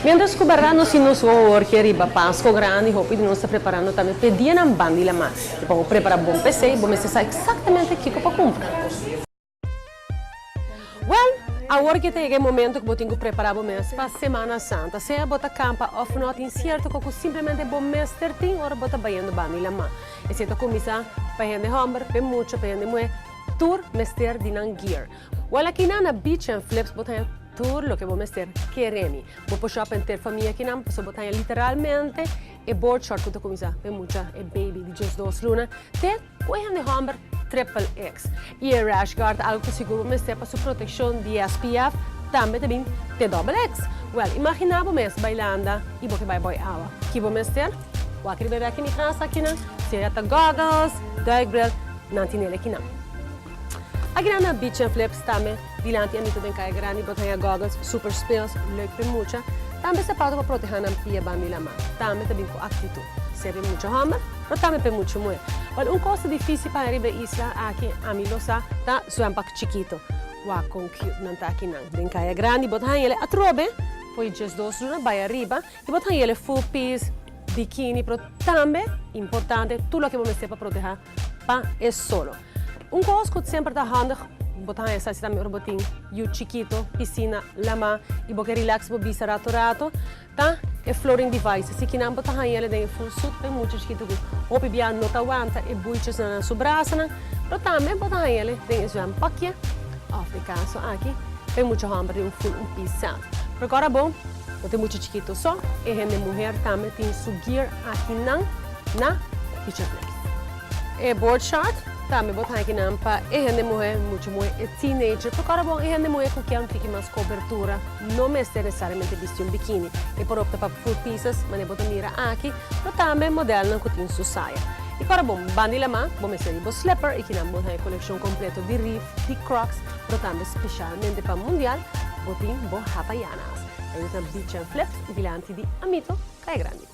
Mientras cubarrano si nos work arriba Pasco grande, hope di non sta preparando também pedia na bandi la mais. Depois preparar bom PC, bom você sabe exatamente o que para comprar. Well, agora que tem aquele momento que eu tenho que preparar o mês para a Semana Santa. Se eu botar campa ou não tem certo que eu simplesmente bom mês tertim, ora botar baiando bandi la mais. E se eu começar para gente homem, para muito, para gente mulher, tour mester di nan gear. Well, aqui na beach and flips botar tour lo que vou mester queremi. Vou puxar para ter família aqui não, posso botar literalmente e board short que eu começar para muita e baby de just 2 luna. Te coisa de homem triple X. E a rash guard algo que seguro mester para sua proteção de SPF também te double X. Well, imagina vou mes bailando e vou que vai boy água. Que vou mester? O aqui bebê aqui em casa aqui não. Se é goggles, dye grill, não tem ele aqui não. Aqui na beach and flips também, dilante a mim também cai grande, botar goggles, super spills, leuk para muita. Também sapato para proteger a pia bandi la mão. Também com atitude. Se é muito homem, mas também para muito mulher. Mas coisa difícil para ir à isla aqui, a mim lo sa, tá só um pouco chiquito. Uau, com cute não tá aqui não. Bem cai grande, botar ele a trobe, foi just 2 luna, vai arriba, e botar ele full piece, biquíni, mas também importante, tudo que vamos ter para proteger, para é solo. Coisa que sempre está handig, botar essa se também robotinho, e o chiquito, piscina, lama, e botar relax, botar rato, tá? É flooring device, se que não botar ele tem full suit, tem muito chiquito, ou bebia não aguenta, e buiches na sua braça, mas também botar ele tem esse paquete, off the caso aqui, tem muito hambre, tem full piece. Agora bom, não tem muito chiquito só, e a mulher também tem seu gear aqui na kitchen flex. E board short, também botar aqui na para e gente mulher muito mulher é teenager porque agora bom e gente mulher que quer ficar mais cobertura não necessariamente vestir biquíni e por optar para full pieces mas ne botar mira aqui mas também modelo que tem sua saia e agora bom bandi la mão bom ser o slipper e que não botar a coleção completa de Reef de Crocs mas também especialmente para mundial botin bo havaianas aí na beach and flips dilante de Amito cai grande.